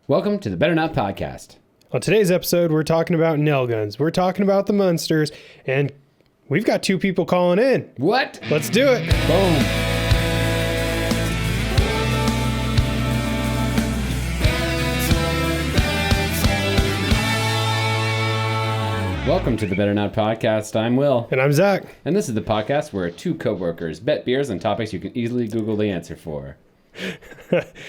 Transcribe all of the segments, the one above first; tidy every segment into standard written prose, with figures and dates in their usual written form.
Welcome to the Better Not Podcast. On today's episode, we're talking about nail guns. We're talking about the Munsters, and we've got two people calling in. What? Let's do it. Boom. Welcome to the Better Not Podcast. I'm Will. And I'm Zach. And this is the podcast where two co-workers bet beers on topics you can easily Google the answer for.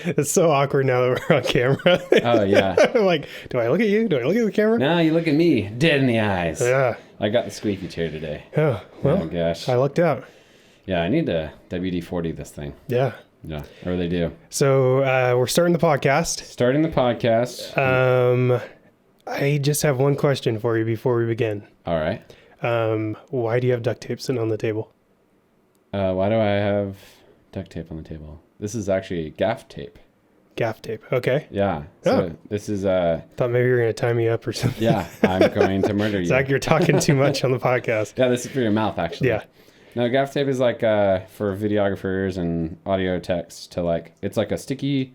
It's so awkward now that we're on camera. Oh, yeah. I'm like, do I look at you? Do I look at the camera? Now you look at me, dead in the eyes. Yeah. I got the squeaky chair today. Oh, well, Oh, gosh. I lucked out. Yeah, I need to WD-40 this thing. Yeah. Yeah, I really do. So we're starting the podcast. Starting the podcast. I just have one question for you before we begin. All right. Why do you have duct tape sitting on the table? Why do I have duct tape on the table? This is actually gaff tape. Gaff tape. Okay. Yeah. So this is Thought maybe you were going to tie me up or something. yeah, I'm going to murder you. Zach, you're talking too much on the podcast. Yeah, this is for your mouth actually. Yeah. No, gaff tape is like for videographers and audio techs to like, it's like a sticky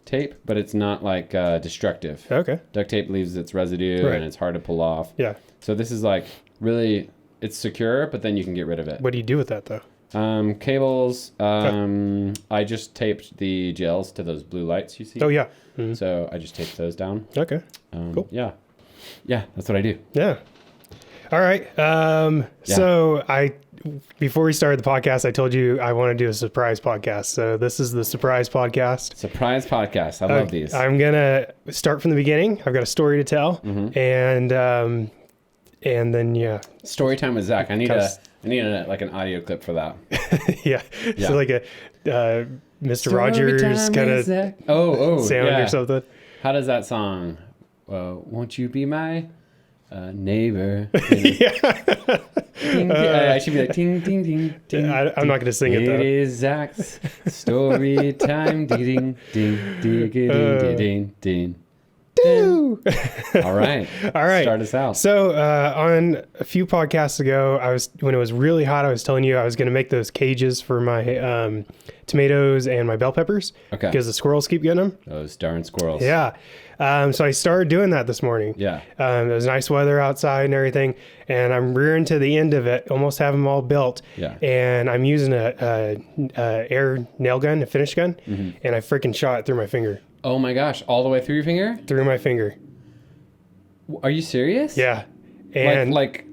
tape, but it's not like destructive. Okay. Duct tape leaves its residue Right. and it's hard to pull off. Yeah. So this is like really, it's secure, but then you can get rid of it. What do you do with that though? Cables. I just taped the gels to those blue lights you see. Oh yeah. Mhm. So I just taped those down. Okay. Cool. Yeah. Yeah, that's what I do. Yeah. All right. So before we started the podcast, I told you I want to do a surprise podcast. So this is the surprise podcast. Surprise podcast. I love these. I'm going to start from the beginning. I've got a story to tell. Mm-hmm. And then, yeah. Story time with Zach. I need like an audio clip for that. Yeah. Yeah. So like a Mr. Rogers kind of sound yeah. or something. How does that song? Won't you be my neighbor? Yeah. Ding, I should be like ding, ding, ding, ding. I'm not going to sing it though. It is Zach's story time. Ding, ding, ding, ding, ding, ding. Doo. All right. All right. Start us out. So on a few podcasts ago, when it was really hot, I was telling you I was going to make those cages for my tomatoes and my bell peppers. Okay. Because the squirrels keep getting them. Those darn squirrels. Yeah. So I started doing that this morning. Yeah. It was nice weather outside and everything, and I'm rearing to the end of it, almost have them all built. Yeah. And I'm using a air nail gun, a finish gun, and I freaking shot it through my finger. Oh my gosh! All the way through your finger? Through my finger. Are you serious? Yeah. And like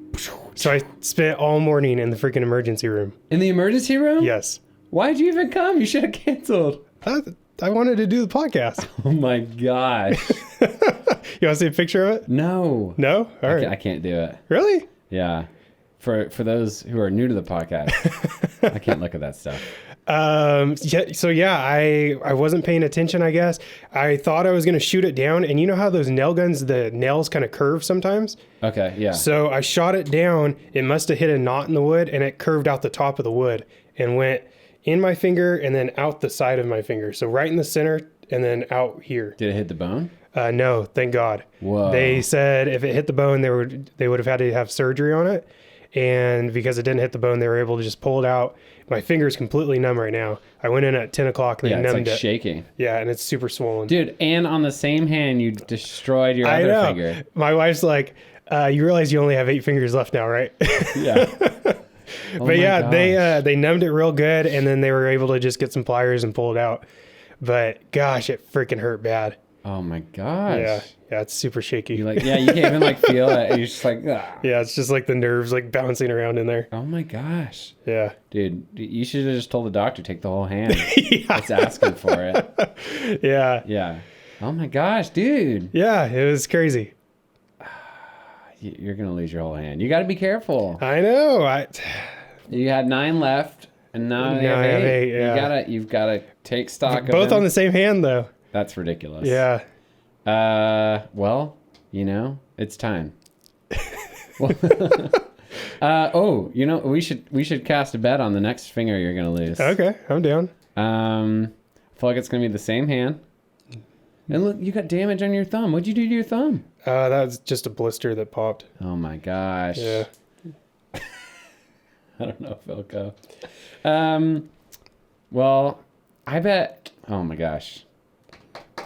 so I spent all morning in the freaking emergency room. in the emergency room? Yes. Why'd you even come? You should have canceled. I wanted to do the podcast. Oh my gosh! You want to see a picture of it? No. No? All right. I can't do it. Really? Yeah. For those who are new to the podcast, I can't look at that stuff. I wasn't paying attention, I guess. I thought I was going to shoot it down, and you know how those nail guns, the nails kind of curve sometimes? Okay, yeah. So I shot it down. It must have hit a knot in the wood, and it curved out the top of the wood and went in my finger and then out the side of my finger. So right in the center and then out here. Did it hit the bone? No, thank God. Whoa. They said if it hit the bone, they would have had to have surgery on it. And because it didn't hit the bone, they were able to just pull it out. My finger's completely numb right now. I went in at 10 o'clock and they Yeah, it's numbed like it. shaking. Yeah, and it's super swollen. Dude, and on the same hand, you destroyed your other finger. My wife's like, you realize you only have 8 fingers left now, right? Yeah. Oh But yeah, gosh. they numbed it real good, and then they were able to just get some pliers and pull it out. But gosh, it freaking hurt bad. Oh my gosh. Yeah, it's super shaky. You you can't even feel it. You're just like, ah. Yeah, it's just like the nerves like bouncing around in there. Oh my gosh. Yeah. Dude, you should have just told the doctor take the whole hand. Yeah. It's asking for it. Yeah. Yeah. Oh my gosh, dude. Yeah, it was crazy. You're going to lose your whole hand. You got to be careful. I know. You had 9 left and now you have I have 8. 8, yeah. You've got to take stock of Both them. on the same hand, though. That's ridiculous. Yeah. Well, it's time. We should cast a bet on the next finger you're gonna lose. Okay, I'm down. I feel like it's gonna be the same hand. And look, you got damage on your thumb. What'd you do to your thumb? That was just a blister that popped. Oh my gosh. Yeah. I don't know if it'll go. Well, I bet. Oh my gosh.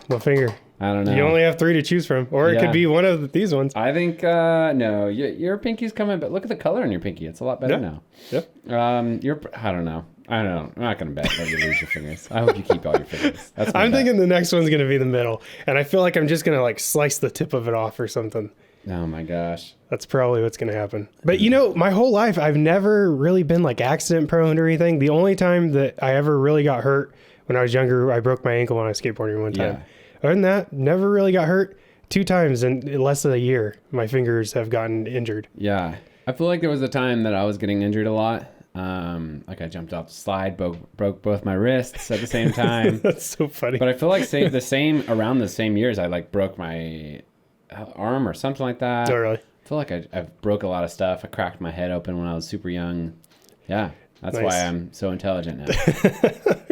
What finger? I don't know. You only have 3 to choose from, or it Yeah. could be one of these ones. I think no, your pinky's coming, but look at the color on your pinky. It's a lot better now. Yep. I don't know. I'm not gonna bet that you lose your fingers. I hope you keep all your fingers. That's my I'm bet. thinking the next one's gonna be the middle, and I feel like I'm just gonna like slice the tip of it off or something. Oh my gosh. That's probably what's gonna happen. But you know, my whole life I've never really been like accident prone or anything. The only time that I ever really got hurt when I was younger, I broke my ankle when I was skateboarding one time. Yeah. Other than that, never really got hurt. 2 times in less than a year, my fingers have gotten injured. Yeah. I feel like there was a time that I was getting injured a lot. Like I jumped off the slide, broke both my wrists at the same time. That's so funny. But I feel like around the same years, I like broke my arm or something like that. Oh, really? I feel like I broke a lot of stuff. I cracked my head open when I was super young. Yeah. That's Nice. why I'm so intelligent now.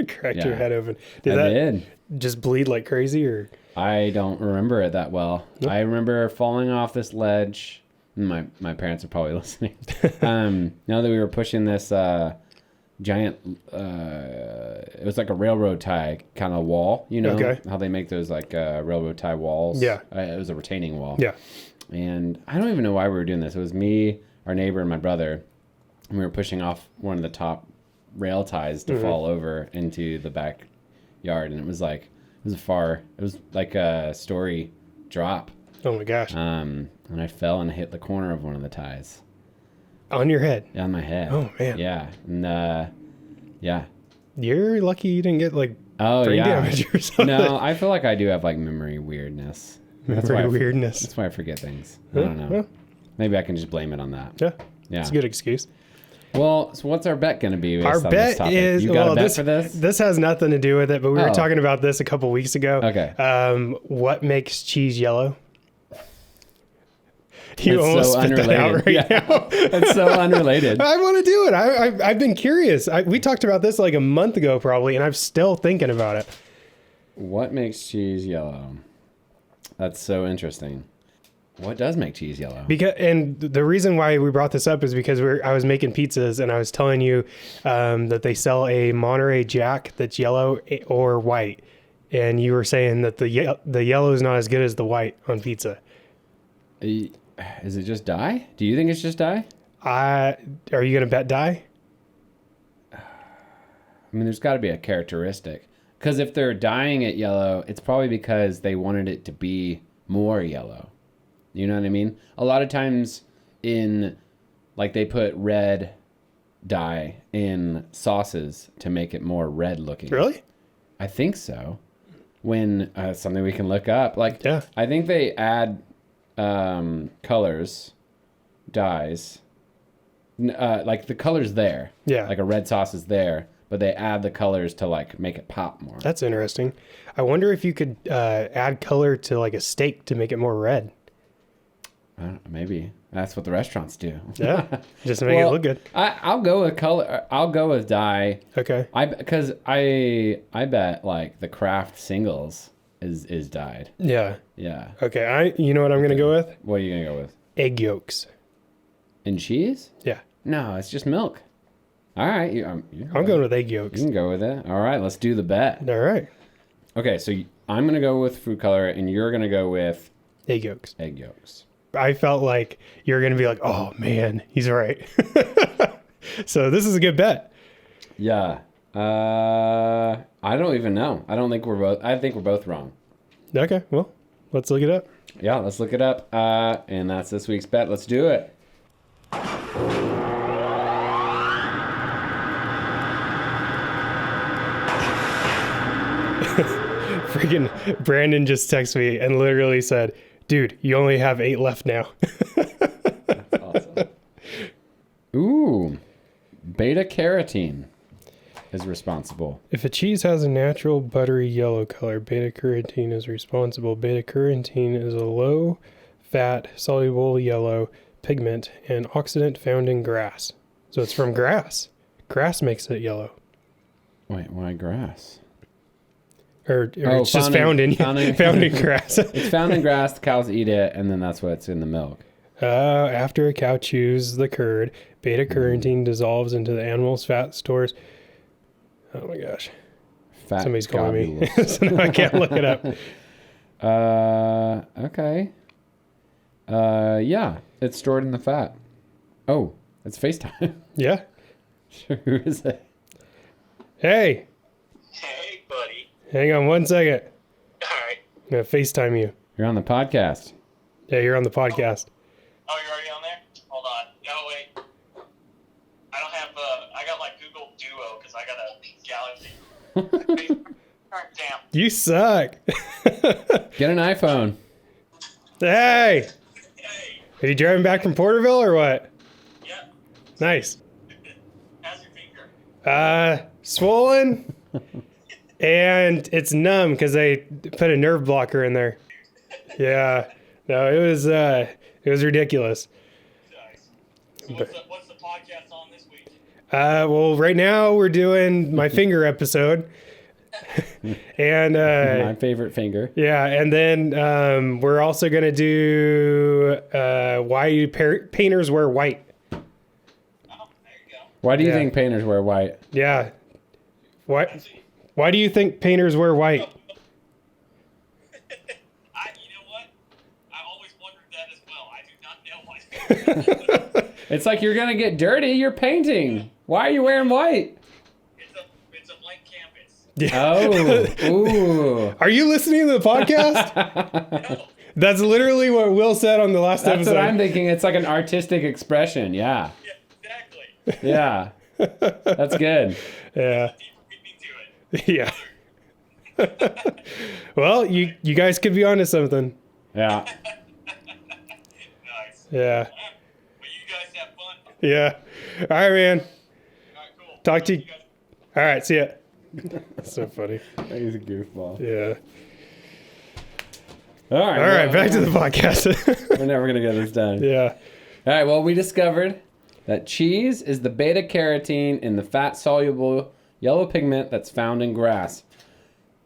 Cracked your Yeah. head open. I Did that did. just bleed like crazy, or? I don't remember it that well. Nope. I remember falling off this ledge. My parents are probably listening. Now that we were pushing this giant, it was like a railroad tie kind of wall. You know Okay. how they make those like railroad tie walls? Yeah. It was a retaining wall. Yeah. And I don't even know why we were doing this. It was me, our neighbor, and my brother. And we were pushing off one of the top rail ties to fall over into the backyard. And it was like a story drop. Oh my gosh. And I fell and hit the corner of one of the ties. On your head. On my head. Oh, man. Yeah. And yeah. You're lucky you didn't get like Oh, brain yeah. damage or something. No, I feel like I do have like memory weirdness. Memory weirdness. That's why I forget things. I don't know. Well, Maybe I can just blame it on that. yeah. Yeah. It's a good excuse. Well, so what's our bet going to be based Our on this bet topic? is You got a bet this, for this? This has nothing to do with it, but we were Oh. talking about this a couple weeks ago. Okay. What makes cheese yellow? You It's almost so spit that out unrelated. right Yeah. now. It's so unrelated. I want to do it. I've been curious. We talked about this like a month ago probably, and I'm still thinking about it. What makes cheese yellow? That's so interesting. What does make cheese yellow? And the reason why we brought this up is because I was making pizzas, and I was telling you that they sell a Monterey Jack that's yellow or white, and you were saying that the yellow is not as good as the white on pizza. Is it just dye? Do you think it's just dye? Are you gonna bet dye? I mean, there's got to be a characteristic. Because if they're dyeing it yellow, it's probably because they wanted it to be more yellow. You know what I mean? A lot of times they put red dye in sauces to make it more red looking. Really? I think so. When something we can look up. Like, Yeah. I think they add colors, dyes. Like the color's there. Yeah. Like a red sauce is there, but they add the colors to like make it pop more. That's interesting. I wonder if you could add color to like a steak to make it more red. Maybe that's what the restaurants do. Yeah, just to make it look good. I'll go with color. I'll go with dye. Okay. Because I bet like the Kraft singles is dyed. Yeah. Yeah. Okay. You know what I'm gonna go with? What are you gonna go with? Egg yolks. And cheese? Yeah. No, it's just milk. All right. I'm going with egg yolks. You can go with it. All right. Let's do the bet. All right. Okay. So I'm gonna go with food color, and you're gonna go with Egg yolks. egg yolks. I felt like you're going to be like, oh man, he's right. So this is a good bet. Yeah. I don't even know. I think we're both wrong. Okay. Well, let's look it up. Yeah, let's look it up. And that's this week's bet. Let's do it. Freaking Brandon just texted me and literally said, dude, you only have 8 left now. That's awesome. Ooh, beta carotene is responsible. If a cheese has a natural buttery yellow color, beta carotene is responsible. Beta carotene is a low fat, soluble yellow pigment and oxidant found in grass. So it's from grass. Grass makes it yellow. Wait, why grass? Or it's just found in grass. It's found in grass. The cows eat it, and then that's what's in the milk. After a cow chews the curd, beta carotene dissolves into the animal's fat stores. Oh my gosh. Fat Somebody's calling me. globules. So now I can't look it up. Okay. Yeah, it's stored in the fat. Oh, it's FaceTime. Yeah. Who is it? Hey, Hey, buddy. hang on 1 second. All right. I'm going to FaceTime you. You're on the podcast. Yeah, you're on the podcast. Oh, you're already on there? Hold on. Oh, wait. I don't have, I got like Google Duo because I got a Galaxy. Damn. You suck. Get an iPhone. Hey, Hey. are you driving back from Porterville or what? Yeah. Nice. How's your finger? Swollen and it's numb because they put a nerve blocker in there. Yeah. No, it was ridiculous. Nice. So what's the podcast on this week? Well, right now we're doing my finger episode. And My favorite finger. yeah, and then we're also gonna do why do painters wear white. Oh, there you go. Why do you Yeah. think painters wear white? Yeah. Why do you think painters wear white? You know what? I always wondered that as well. I do not know why. It's like you're gonna get dirty. You're painting. Why are you wearing white? It's a blank canvas. Yeah. Oh, ooh. Are you listening to the podcast? No. That's literally what Will said on the last That's episode. what I'm thinking. It's like an artistic expression. Yeah. Yeah, exactly. Yeah. That's good. Yeah. Deeper meaning to it. Yeah. Well, you guys could be onto something. Yeah. Nice. Yeah. But you guys have fun. Yeah. All right, man. All right, cool. Talk to you. guys. All right. See ya. So funny. He's a goofball. Yeah. All right. All right. Back to the podcast. We're never gonna get this done. Yeah. All right. Well, we discovered that cheese is the beta carotene in the fat-soluble yellow pigment that's found in grass.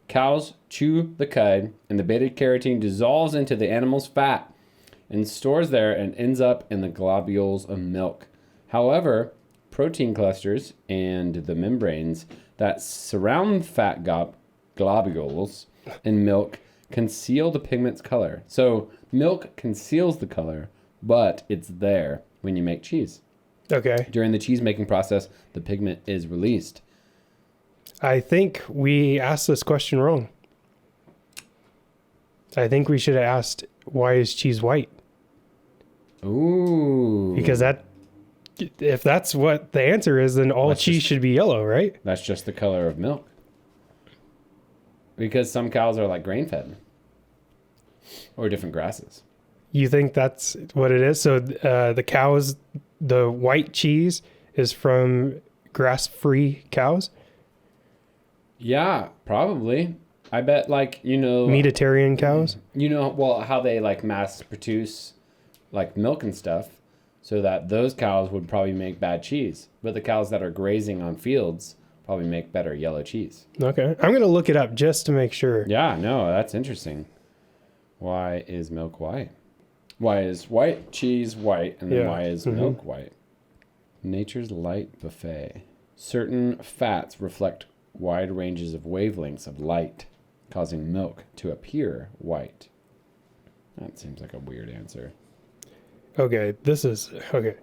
Cows chew the cud, and the beta carotene dissolves into the animal's fat and stores there and ends up in the globules of milk. However, protein clusters and the membranes that surround fat globules in milk conceal the pigment's color. So milk conceals the color, but it's there when you make cheese. Okay. During the cheese making process, the pigment is released. I think we asked this question wrong. I think we should have asked, why is cheese white? Ooh. Because if that's what the answer is, then all Let's cheese just- should be yellow, right? That's just the color of milk. Because some cows are like grain fed or different grasses. You think that's what it is? So the white cheese is from grass-free cows? Yeah, probably. I bet, like, Meatitarian cows? well, how they like mass produce like milk and stuff, so that those cows would probably make bad cheese. But the cows that are grazing on fields probably make better yellow cheese. Okay. I'm going to look it up just to make sure. Yeah, no, that's interesting. Why is milk white? Why is white cheese white, and then Yeah. why is milk white? Nature's light buffet. Certain fats reflect wide ranges of wavelengths of light, causing milk to appear white. That seems like a weird answer. Okay, okay.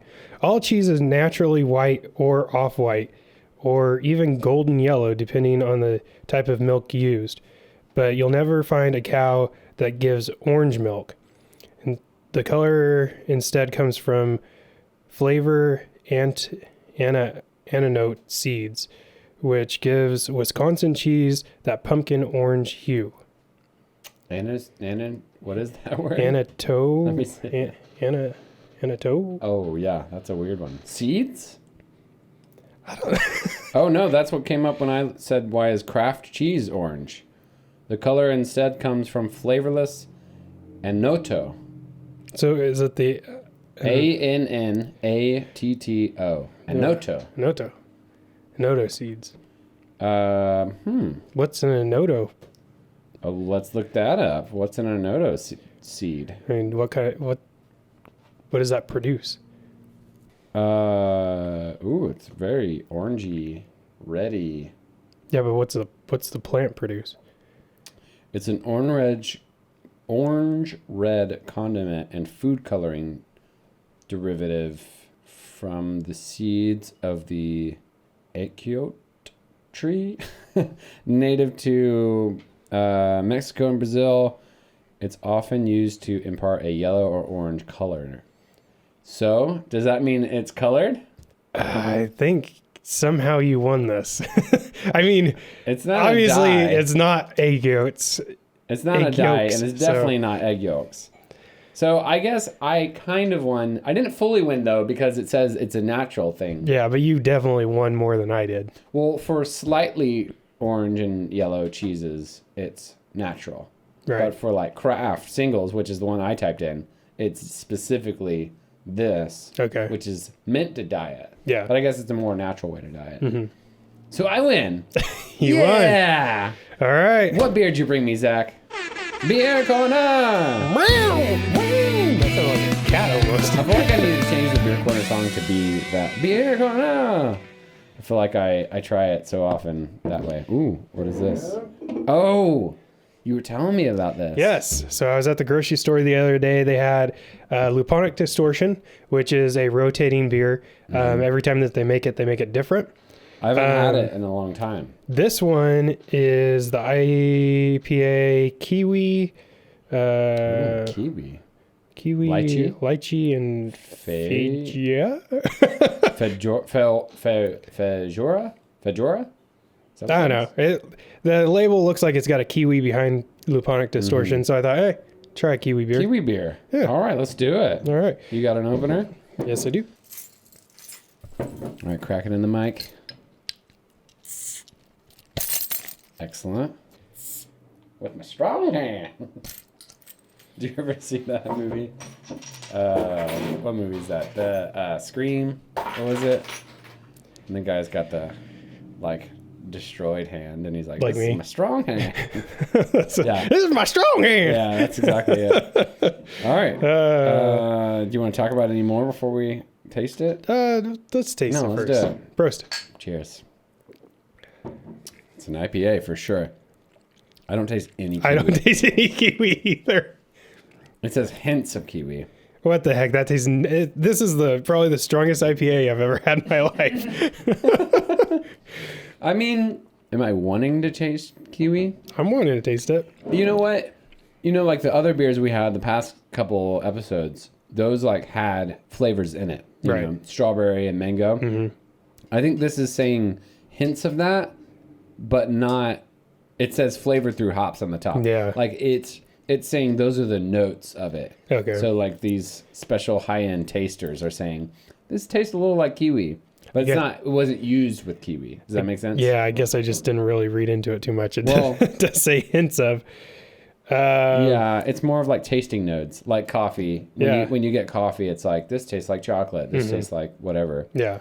All cheese is naturally white or off-white or even golden yellow depending on the type of milk used. But you'll never find a cow that gives orange milk. And the color instead comes from flavor ananote seeds, which gives Wisconsin cheese that pumpkin orange hue. What is that word? Anatole? Let me see. Anatole? Oh, yeah, that's a weird one. Seeds? Oh, no, that's what came up when I said, why is Kraft cheese orange? The color instead comes from flavorless annatto. So is it the Annatto. Annatto. Anoto seeds? Uh, What's an anoto? Oh, let's look that up. What's an annatto seed? I mean, what does that produce? It's very orangey, reddy. Yeah, but what's the plant produce? It's an orange orange red condiment and food coloring derivative from the seeds of the echote tree, native to Mexico and Brazil. It's often used to impart a yellow or orange color. So, does that mean it's colored? I think somehow you won this. I mean, It's not obviously a dye. it's not egg yolks. It's not a egg dye, yolks, and it's definitely not egg yolks. So I guess I kind of won. I didn't fully win, though, because it says it's a natural thing. Yeah, but you definitely won more than I did. Well, for slightly orange and yellow cheeses, it's natural. Right. But for like craft singles, which is the one I typed in, it's specifically this, Okay. which is meant to dye it. Yeah. But I guess it's a more natural way to dye it. So I win. You won. Yeah. All right. What beer did you bring me, Zach? Beer corner. That sounded like a cat almost. I feel like I need to change the beer corner song to be that beer corner. I feel like I try it so often that way. Ooh, what is this? Oh, you were telling me about this. Yes. So I was at the grocery store the other day. They had Luponic Distortion, which is a rotating beer. Every time that they make it different. I haven't had it in a long time. This one is the IPA Kiwi. Ooh, kiwi. Kiwi, lychee, and Fajora. Fajora? Is that I what don't it know. is? The label looks like it's got a kiwi behind Luponic Distortion, so I thought, hey, try a kiwi beer. Kiwi beer. Yeah. All right, let's do it. All right. You got an opener? Yes, I do. All right, crack it in the mic. Excellent. With my strong hand. Do you ever see that movie? What movie is that? The Scream. What was it? And the guy's got the like destroyed hand, and he's like, Like "This me. is my strong hand." Yeah. This is my strong hand. Yeah, that's exactly it. All right. Do you want to talk about it any more before we taste it? Let's taste No, it let's first. do it. Prost. Cheers. It's an IPA for sure. I don't taste any kiwi. I don't taste any kiwi either. It says hints of kiwi. What the heck? That tastes. This is probably the strongest IPA I've ever had in my life. I mean, am I wanting to taste kiwi? I'm wanting to taste it. You know what? You know, like the other beers we had the past couple episodes, those like had flavors in it. You Right. know, strawberry and mango. I think this is saying hints of that, but not. It says flavored through hops on the top. Yeah. Like it's saying those are the notes of it. Okay. So like these special high-end tasters are saying this tastes a little like kiwi, but it's Yeah. not. It wasn't used with kiwi. Does that make sense? Yeah, I guess I just didn't really read into it too much. It Well- does say hints of. Yeah, it's more of like tasting notes, like coffee. Yeah. When you get coffee, it's like this tastes like chocolate. This tastes like whatever. Yeah.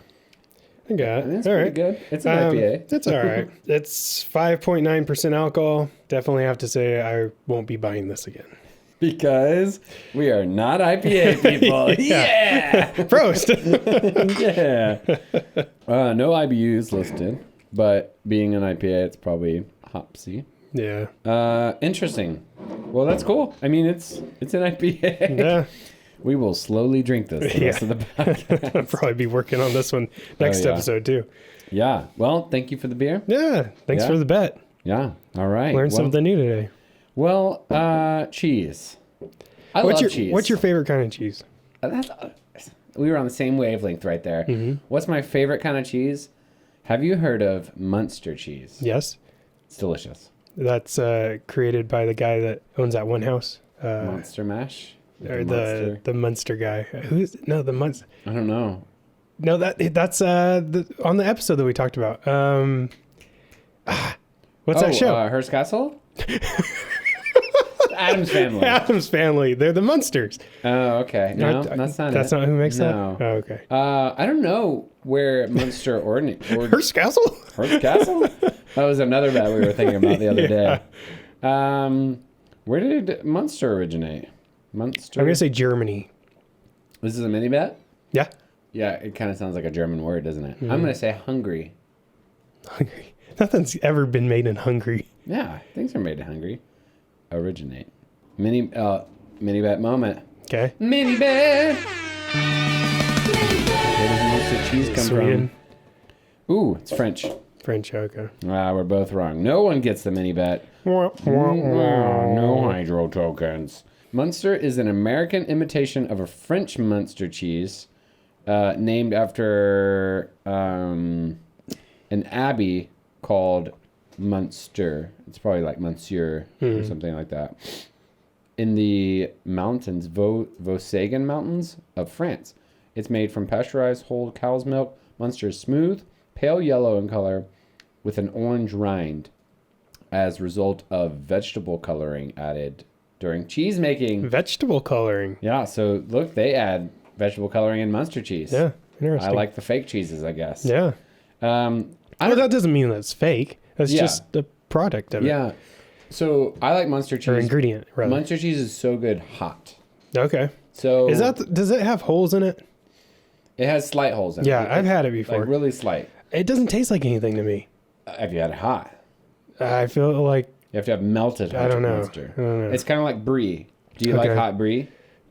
I got And it. it's All pretty right. good. It's an IPA. It's all right. It's 5.9% alcohol. Definitely have to say I won't be buying this again. Because we are not IPA people. Yeah. Prost. Yeah. No IBUs listed, but being an IPA, it's probably hopsy. Yeah. Interesting. Well, that's cool. I mean, it's an IPA. Yeah. We will slowly drink this the rest of the podcast. I'll probably be working on this one next yeah. episode too. Yeah. Well, thank you for the beer. Yeah. Thanks Yeah. for the bet. Yeah. All right. Learned something new today. Well, cheese. I love cheese. What's your favorite kind of cheese? We were on the same wavelength right there. What's my favorite kind of cheese? Have you heard of Munster cheese? Yes. It's delicious. That's created by the guy that owns that one house. Monster mash? Or Munster? the Munster guy. The Munster? I don't know. No, that's on the episode that we talked about. What's that show? Hearst Castle? Adam's Family. Adam's Family. They're the Munsters. Oh, okay. No, that's not it. That's not who makes No. that? Oh, okay. I don't know where Munster or Hearst Castle? Hearst Castle? That was another bet we were thinking about the other Yeah. day. Where did Munster originate? Munster? I'm going to say Germany. This is a mini bet? Yeah. Yeah, it kind of sounds like a German word, doesn't it? I'm going to say Hungary. Hungary. Nothing's ever been made in Hungary. Yeah, things are made in Hungary. Originate. Mini bet moment. Okay. Mini bet. Where does most of the cheese come Sweden. from? Ooh, it's French. French, okay. We're both wrong. No one gets the mini bet. No hydro tokens. Munster is an American imitation of a French Munster cheese, named after an abbey called Munster. It's probably like Monsieur or something like that. In the mountains, Vosges Mountains of France. It's made from pasteurized whole cow's milk. Munster is smooth, pale yellow in color, with an orange rind as a result of vegetable coloring added during cheese making. Vegetable coloring. Yeah, so look, they add vegetable coloring in Munster cheese. Yeah, interesting. I like the fake cheeses, I guess. Yeah. That doesn't mean that's fake. That's just the product of it. Yeah. So I like Munster cheese. Or ingredient, rather. Munster cheese is so good hot. Okay. So does it have holes in it? it has slight holes in it. Yeah, I've had it before. Like really slight. It doesn't taste like anything to me. Have you had it hot? I feel like You have to have melted hot I don't know. Munster. I don't know. It's kind of like brie. Do you like hot brie?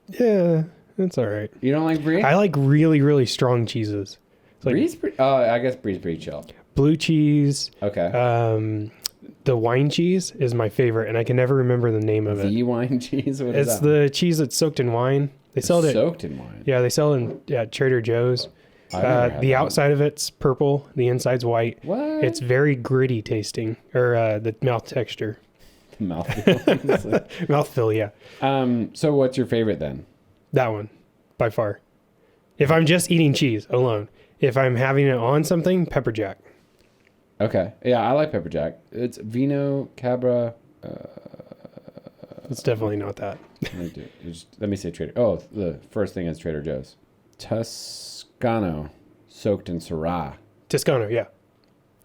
yeah, it's all right. You don't like brie? I like really, really strong cheeses. It's like Brie's pretty... Oh, I guess brie's pretty chill. blue cheese. Okay. The wine cheese is my favorite, and I can never remember the name of it. The wine cheese? What is It's that? the cheese that's soaked in wine. They sell it. Soaked in wine. Yeah, they sell it in Trader Joe's. I've never had The that. outside of it's purple. The inside's white. What? It's very gritty tasting, or the mouth texture. Mouthfeel. Mouthfeel, yeah. So what's your favorite then? That one, by far. If I'm just eating cheese alone. If I'm having it on something, pepper jack. Okay. Yeah, I like pepper jack. It's Vino Cabra. It's definitely not that. Let me say Trader. Oh, the first thing is Trader Joe's. Toscano soaked in Syrah. Toscano, yeah.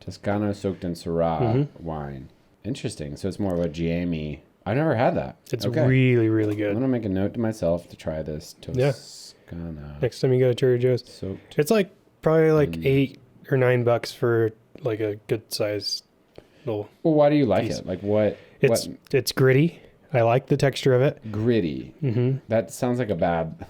Toscano soaked in Syrah wine. Interesting. So it's more of a jammy. I've never had that. It's okay. really, really I'm good. gonna make a note to myself to try this Toscano. Next time you go to Trader Joe's. Soaked. It's like probably like $8 or $9 for like a good size little. Well, why do you like piece. it? Like what? It's gritty. I like the texture of it. Gritty. Mm-hmm. That sounds like a bad.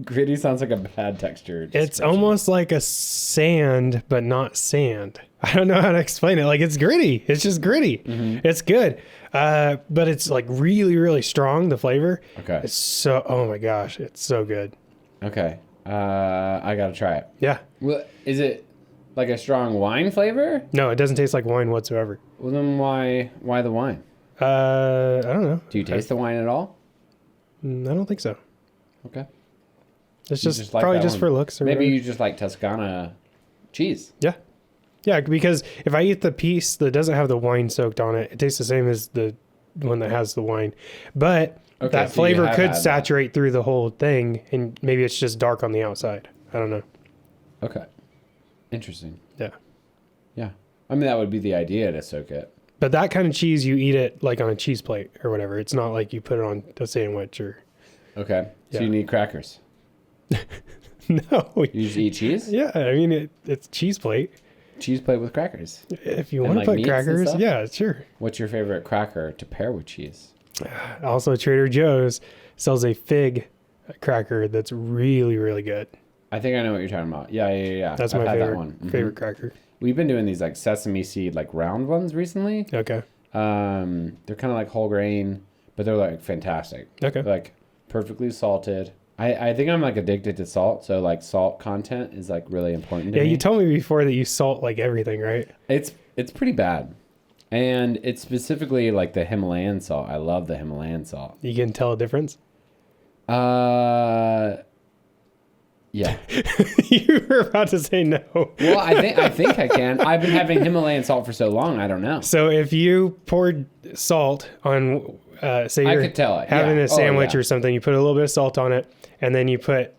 Gritty sounds like a bad texture. It's description. almost like a sand, but not sand. I don't know how to explain it. Like it's gritty. It's just gritty. Mm-hmm. It's good. But it's like really, really strong. The flavor. Okay. It's so. Oh my gosh, it's so good. Okay. I gotta try it. Yeah. Well, is it like a strong wine flavor? No, it doesn't taste like wine whatsoever. Well, then why the wine? I don't know. Do you taste the wine at all? I don't think so. Okay. It's You just like probably that just one. for looks. Or Maybe whatever. you just like Toscana cheese. Yeah. Yeah, because if I eat the piece that doesn't have the wine soaked on it, it tastes the same as the one that has the wine. But Okay, that so you flavor have could had that. saturate through the whole thing, and maybe it's just dark on the outside. I don't know. Okay. Interesting. Yeah. Yeah. I mean, that would be the idea to soak it. But that kind of cheese, you eat it like on a cheese plate or whatever. It's not like you put it on a sandwich or... Okay. So Yeah. you need crackers. No. You just eat cheese? Yeah, I mean, it's cheese plate. Cheese plate with crackers. If you And want like to put meats and crackers, stuff? yeah, sure. What's your favorite cracker to pair with cheese? Also, Trader Joe's sells a fig cracker that's really, really good. I think I know what you're talking about. Yeah. That's I've my had favorite that one. Mhm. favorite cracker. We've been doing these like sesame seed, like round ones recently. Okay. They're kind of like whole grain, but they're like fantastic. Okay. They're, like perfectly salted. I think I'm like addicted to salt, so like salt content is like really important to Yeah, me. you told me before that you salt like everything, right? It's pretty bad, and it's specifically like the Himalayan salt. I love the Himalayan salt. You can tell a difference. Yeah. You were about to say no. Well, I think I can. I've been having Himalayan salt for so long. I don't know. So if you poured salt on, say I you're could tell it. having Yeah. a sandwich yeah. or something, you put a little bit of salt on it, and then you put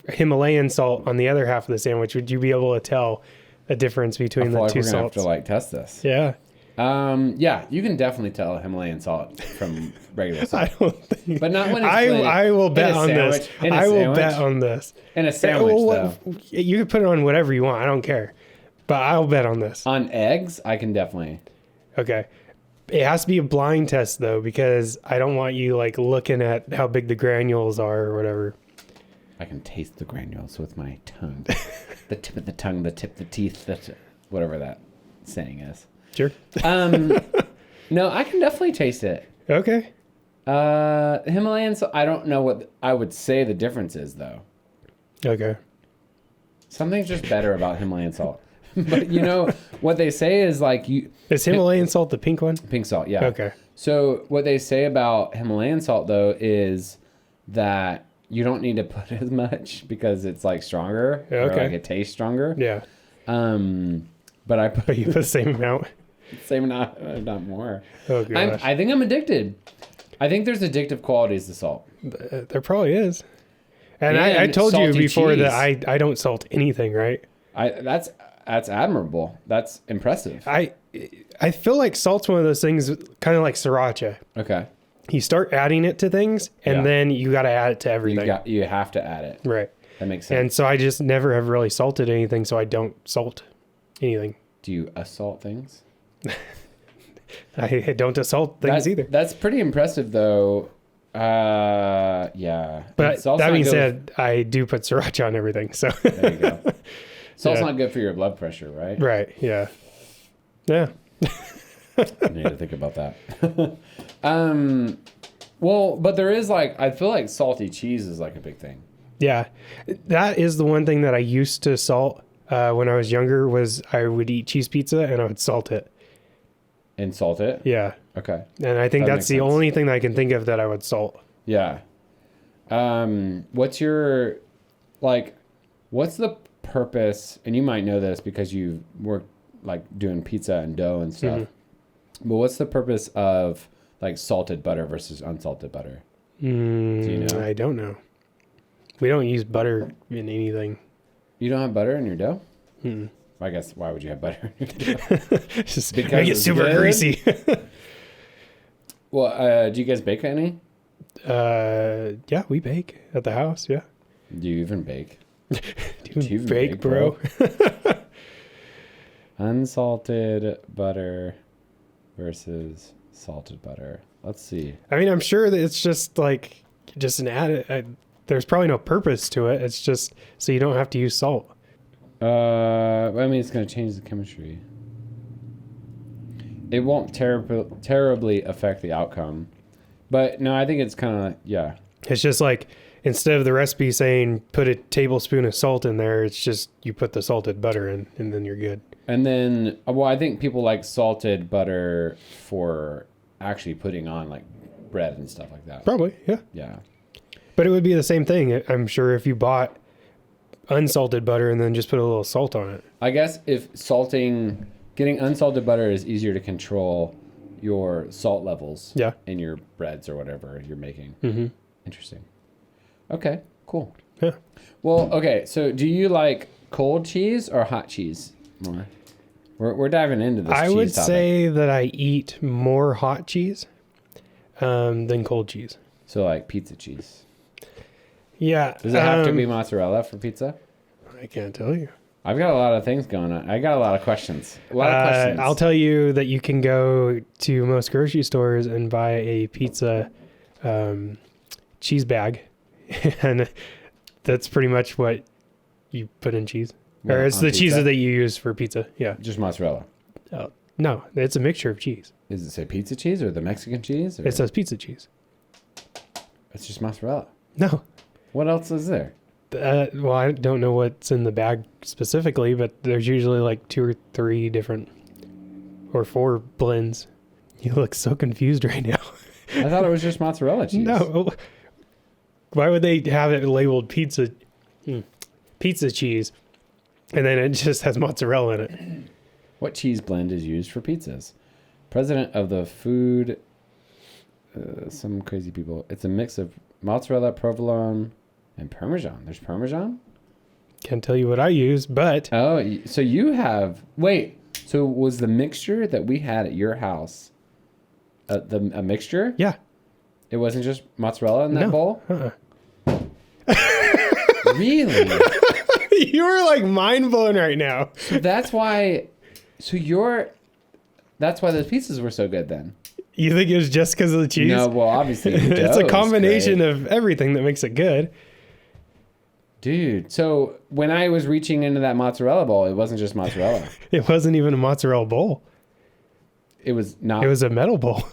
Himalayan salt on the other half of the sandwich. Would you be able to tell a difference I between feel the like two we're gonna salts? have to like test this. Yeah. Yeah, you can definitely tell Himalayan salt from regular salt. I don't think. But not when it's played I will in bet a on this. sandwich- in a I will sandwich. bet on this. In a sandwich, Well, though. you can put it on whatever you want. I don't care. But I'll bet on this. On eggs, I can definitely. Okay. It has to be a blind test though, because I don't want you like looking at how big the granules are or whatever. I can taste the granules with my tongue. The tip of the tongue, the tip of the teeth, whatever that saying is. Sure. No, I can definitely taste it. Okay. Himalayan salt, I don't know what I would say the difference is though. Okay. Something's just better about Himalayan salt. But you know what they say is like Is Himalayan salt the pink one? pink salt, yeah. Okay. So what they say about Himalayan salt though is that you don't need to put as much because it's like stronger. Or Okay. like it tastes stronger. Yeah. But I put But you put the same amount. same not more. Oh gosh. I think I'm addicted. I think there's addictive qualities to salt. There probably is. And I And told you salty before cheese. that I don't salt anything, right? That's admirable. That's impressive. I feel like salt's one of those things kind of like sriracha. Okay. You start adding it to things and Yeah. then you got to add it to everything. You have to add it. Right. That makes sense. And so I just never have really salted anything, so I don't salt anything. Do you assault things? I don't assault things either. That's pretty impressive, though. Yeah. But Salt's that not being good said, I do put sriracha on everything. So there you go. Salt's Yeah. not good for your blood pressure, right? right, yeah, yeah. I need to think about that. Well, but there is like I feel like salty cheese is like a big thing. Yeah, that is the one thing that I used to salt when I was younger. Was I would eat cheese pizza and I would salt it. And salt it. Yeah, Okay. and I think That that's makes the sense. only thing that I can think of that I would salt. Yeah. What's your like? What's the purpose? And you might know this because you work like doing pizza and dough and stuff. Mm-hmm. But what's the purpose of like salted butter versus unsalted butter? Do you know? I don't know. We don't use butter in anything. You don't have butter in your dough? Mm. I guess why would you have butter in your dough? Just Because make it it's super good? greasy. Well, do you guys bake any? Yeah, we bake at the house. Yeah, Do you even bake? do you you even bake, bake, bro? Unsalted butter versus salted butter. Let's see. I mean, I'm sure that it's just like just an added. There's probably no purpose to it. It's just so you don't have to use salt. I mean, it's going to change the chemistry. It won't terribly affect the outcome. But no, I think it's kind of, yeah. It's just like instead of the recipe saying put a tablespoon of salt in there, it's just you put the salted butter in and then you're good. And then, well, I think people like salted butter for actually putting on like bread and stuff like that. Probably, yeah. Yeah. But it would be the same thing, I'm sure, if you bought unsalted butter and then just put a little salt on it. I guess if getting unsalted butter is easier to control your salt levels Yeah. in your breads or whatever you're making. Mm-hmm. Interesting. Okay, cool. Yeah. Well, okay, so do you like cold cheese or hot cheese more? We're diving into this I cheese would topic. say that I eat more hot cheese than cold cheese. So like pizza cheese. Yeah. Does it have to be mozzarella for pizza? I can't tell you. I've got a lot of things going on. I got a lot of questions. I'll tell you that you can go to most grocery stores and buy a pizza cheese bag, and that's pretty much what you put in cheese. What, Or it's on the pizza? cheese that you use for pizza. Yeah. Just mozzarella. No, it's a mixture of cheese. Does it say pizza cheese or the Mexican cheese? Or It says pizza cheese. it's just mozzarella. No. What else is there? Well, I don't know what's in the bag specifically, but there's usually like 2 or 3 different or 4 blends. You look so confused right now. I thought it was just mozzarella cheese. No. Why would they have it labeled pizza cheese and then it just has mozzarella in it? What cheese blend is used for pizzas? President of the food, some crazy people. It's a mix of mozzarella, provolone, and Parmesan. There's Parmesan? Can't tell you what I use, but Oh, so you have... Wait, so was the mixture that we had at your house a mixture? yeah. It wasn't just mozzarella in that No. bowl? Uh-uh. Really? You're like mind blown right now. So that's why... So that's why those pizzas were so good then. You think it was just because of the cheese? No, well, obviously the It's a dough is combination great. of everything that makes it good. Dude, so when I was reaching into that mozzarella bowl, it wasn't just mozzarella. It wasn't even a mozzarella bowl. It was not. It was a metal bowl.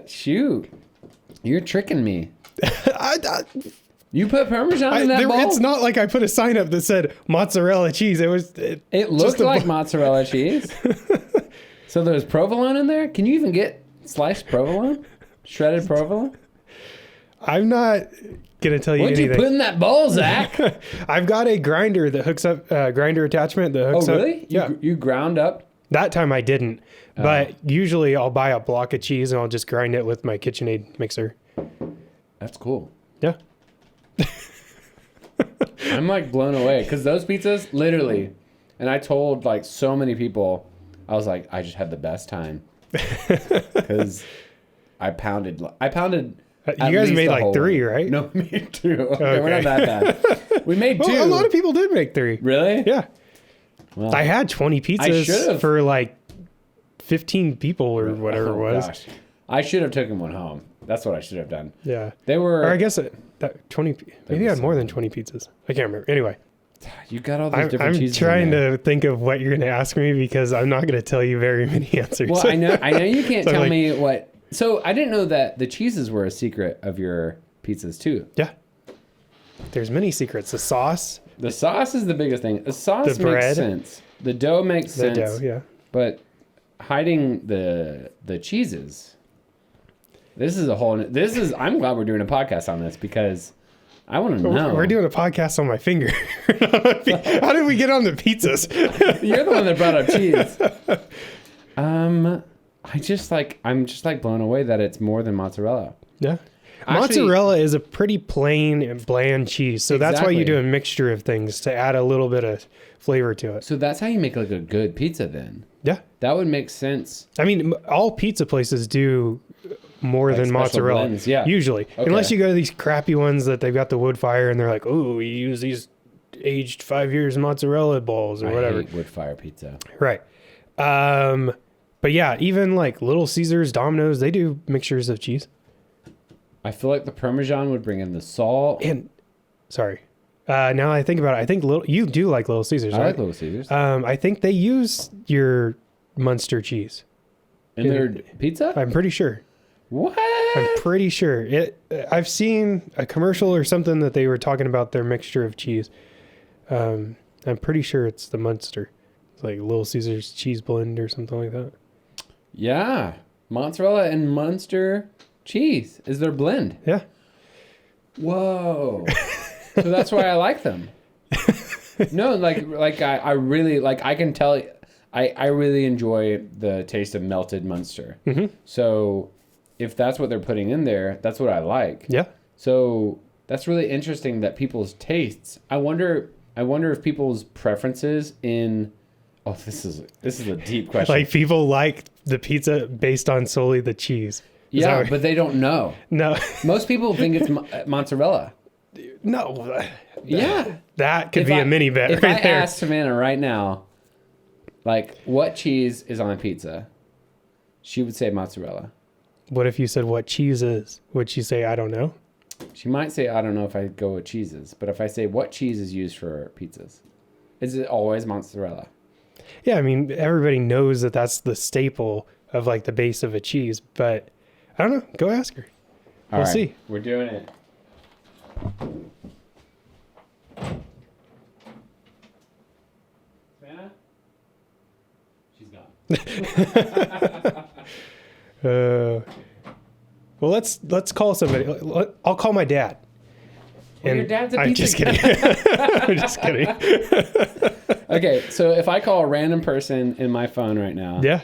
Shoot. You're tricking me. I, You put Parmesan in that bowl? it's not like I put a sign up that said mozzarella cheese. It looked like mozzarella cheese. So there's provolone in there? Can you even get sliced provolone? Shredded provolone? I'm not gonna tell you What'd anything. you put in that bowl, Zach? I've got a grinder that hooks up, grinder attachment that hooks up. Really? Yeah. You ground up? That time I didn't. But usually I'll buy a block of cheese and I'll just grind it with my KitchenAid mixer. That's cool. Yeah. I'm like blown away because those pizzas, literally, and I told like so many people, I was like, I just had the best time because I pounded. You at guys least made a like whole 3, one. right? No, me too. Okay, we're not that bad. We made 2. Well, a lot of people did make 3. Really? Yeah. Well, I had 20 pizzas should've. for like 15 people or whatever it was. Gosh. I should have taken one home. That's what I should have done. Yeah. They were. Or I guess that 20, maybe I had more than 20 pizzas. I can't remember. Anyway, You got all those different I'm cheeses. trying to think of what you're going to ask me because I'm not going to tell you very many answers. Well, I know you can't So, tell like- me what. So I didn't know that the cheeses were a secret of your pizzas too. Yeah. There's many secrets. The sauce, The sauce is the biggest thing. The sauce The makes bread. sense. The dough makes the sense. dough, yeah. But hiding the cheeses. This is a whole. I'm glad we're doing a podcast on this because I want to know. We're doing a podcast on my finger. How did we get on the pizzas? You're the one that brought up cheese. I'm just like blown away that it's more than mozzarella. Yeah. Actually- Mozzarella is a pretty plain and bland cheese. So that's why you Exactly. do a mixture of things to add a little bit of flavor to it. So that's how you make like a good pizza then. Yeah. That would make sense. I mean, all pizza places do more Like than special mozzarella. blends, yeah. Usually. Okay. Unless you go to these crappy ones that they've got the wood fire and they're like, oh, we use these aged 5 years mozzarella balls or whatever. I hate wood fire pizza. Right. But yeah, even like Little Caesars, Domino's, they do mixtures of cheese. I feel like the Parmesan would bring in the salt. And sorry. Now I think about it, I think you do like Little Caesars, I right? like Little Caesars. I think they use your Munster cheese. In their pizza? I'm pretty sure. What? I'm pretty sure. I've seen a commercial or something that they were talking about their mixture of cheese. I'm pretty sure it's the Munster. It's like Little Caesars cheese blend or something like that. Yeah. Mozzarella and Munster cheese is their blend. Yeah. Whoa. So that's why I like them. No, like I really like I can tell I really enjoy the taste of melted Munster. Mm-hmm. So if that's what they're putting in there, that's what I like. Yeah. So that's really interesting that people's tastes. I wonder if people's preferences in this is a deep question. Like people like the pizza based on solely the cheese. Is that yeah, what- but they don't know. No. Most people think it's mozzarella. No. Yeah. That could If be I- a mini bet If right I there. asked Savannah right now, like, what cheese is on a pizza, she would say mozzarella. What if you said what cheese is? Would she say, I don't know? She might say, I don't know if I go with cheeses, but if I say what cheese is used for pizzas, is it always mozzarella? Yeah, I mean, everybody knows that that's the staple of like the base of a cheese, but I don't know. Go ask her. All We'll right, see. We're doing it. Savannah? She's gone. Well, let's call somebody. I'll call my dad. Well, your dad's a I'm pizza just kidding. I'm just kidding. Okay, so if I call a random person in my phone right now Yeah.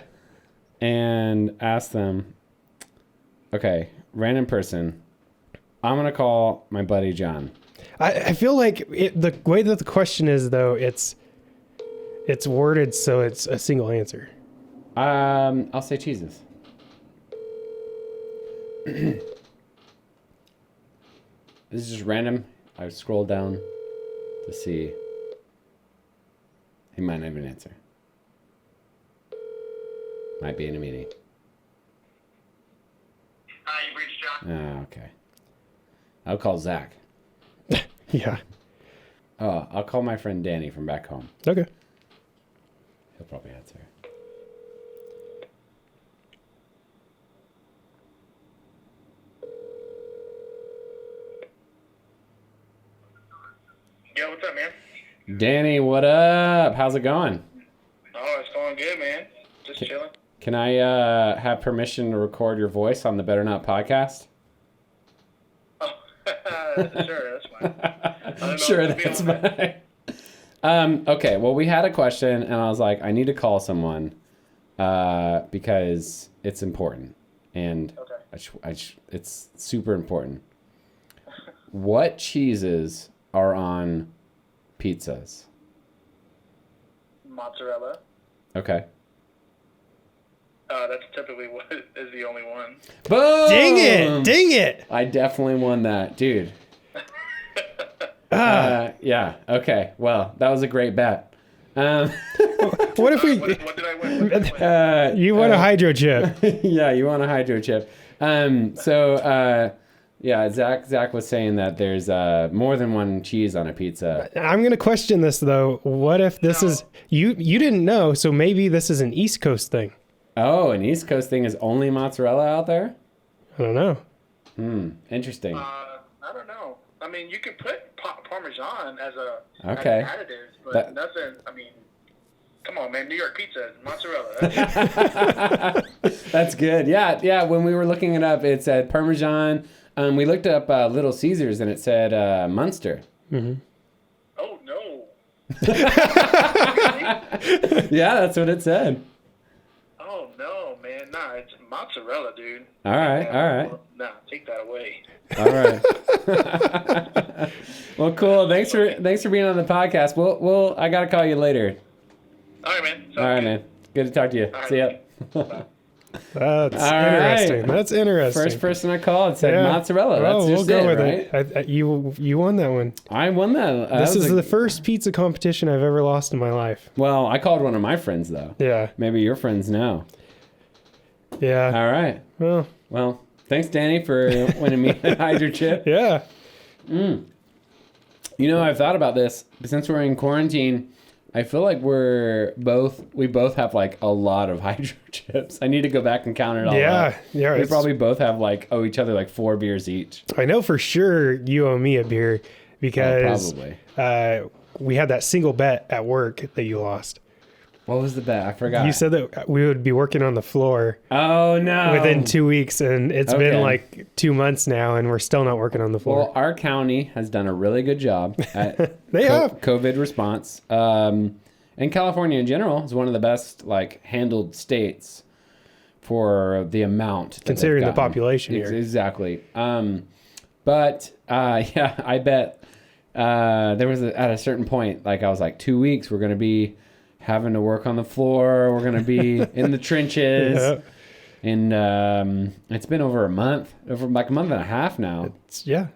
and ask them, okay, random person, I'm going to call my buddy John. I feel like the way that the question is, though, it's worded so it's a single answer. I'll say cheeses. This is just random. I scrolled down to see. He might not even answer. Might be in a meeting. Hi, you've reached John. Oh, okay. I'll call Zach. Yeah. Oh, I'll call my friend Danny from back home. Okay. He'll probably answer. Yo, what's up, man? Danny, what up? How's it going? Oh, it's going good, man. Just chilling. Can I have permission to record your voice on the Better Not podcast? Oh, sure, that's fine. I don't know Sure, if it'll be that's on fine. Okay, well, we had a question, and I was like, I need to call someone because it's important, and Okay. it's super important. What cheeses are on pizzas? Mozzarella. Okay. That's typically what is the only one. Boom! Dang it! Dang it! I definitely won that, dude. Yeah. Okay. Well, that was a great bet. What if we? What did I win? What did I win? You won a hydro chip. Yeah, you want a hydro chip. Yeah, Zach was saying that there's more than one cheese on a pizza. I'm gonna question this though. What if this is you? You didn't know, so maybe this is an East Coast thing. Oh, an East Coast thing is only mozzarella out there? I don't know. Interesting. I don't know. I mean, you can put Parmesan as Okay. as an additive, but nothing. I mean, come on, man. New York pizza, mozzarella. That's good. Yeah. When we were looking it up, it said Parmesan. We looked up Little Caesars, and it said Munster. Mm-hmm. Oh no. Yeah, that's what it said. Oh no, man. Nah, it's mozzarella, dude. All right. Nah, take that away. All right. Well, cool. Thanks for being on the podcast. We'll I gotta call you later. All right, man. All right, man. Good to talk to you. All right. See ya. Bye. That's All right. interesting. That's interesting. First person I called said Yeah. mozzarella. That's Oh, we'll just go it, with right? it. You won that one. I won that. This is the first pizza competition I've ever lost in my life. Well, I called one of my friends though. Yeah. Maybe your friends know. Yeah. All right. Well, Thanks, Danny, for winning me a hydro chip. yeah. You know, I've thought about this. Since we're in quarantine, I feel like we both have like a lot of hydro chips. I need to go back and count it all up. Yeah. We probably both have owe each other like 4 beers each. I know for sure you owe me a beer because Probably. we had that single bet at work that you lost. What was the bet? I forgot. You said that we would be working on the floor Oh, no. within 2 weeks, and it's been like 2 months now, and we're still not working on the floor. Well, our county has done a really good job at They have. COVID response. And California in general is one of the best handled states for the amount. that Considering they've the gotten. population here. Exactly. Yeah, I bet there was at a certain point, I was like 2 weeks, we're going to be having to work on the floor. We're going to be in the trenches. Yeah. And it's been over a month and a half now. Yeah.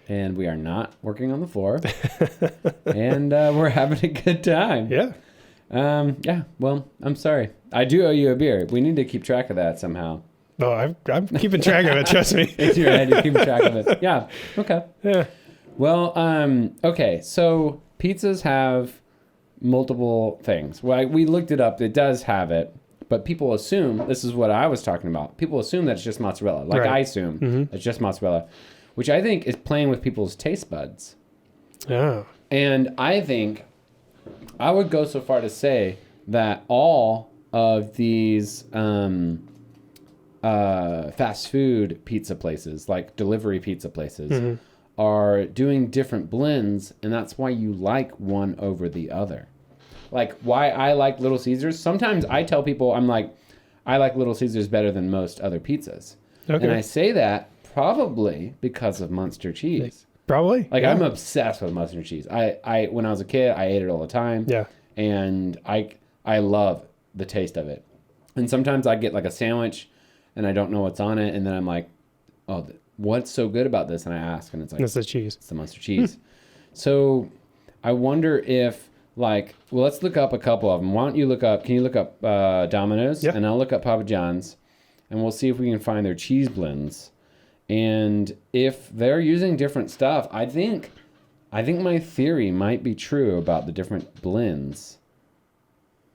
And we are not working on the floor. And we're having a good time. Yeah. Yeah, well, I'm sorry. I do owe you a beer. We need to keep track of that somehow. Oh, I'm keeping track of it. Trust me. In your head, you're keeping track of it. Yeah, okay. Yeah. Well, okay, so pizzas have multiple things. Well, we looked it up. It does have it. But people assume, this is what I was talking about, people assume that it's just mozzarella. Right. I assume it's just mozzarella, which I think is playing with people's taste buds. Oh. And I think I would go so far to say that all of these fast food pizza places, like delivery pizza places, are doing different blends, and that's why you like one over the other. Like why I like Little Caesars. Sometimes I tell people I like Little Caesars better than most other pizzas. Okay. And I say that probably because of Munster cheese. Probably. Like yeah. I'm obsessed with Munster cheese. I when I was a kid, I ate it all the time. Yeah. And I love the taste of it. And sometimes I get like a sandwich and I don't know what's on it, and then I'm like, "Oh, what's so good about this?" And I ask, and it's like, That's the cheese. it's the Munster cheese. So I wonder if Like, well, let's look up a couple of them. Why don't you look up? Can you look up Domino's? Yeah. And I'll look up Papa John's, and we'll see if we can find their cheese blends. And if they're using different stuff, I think my theory might be true about the different blends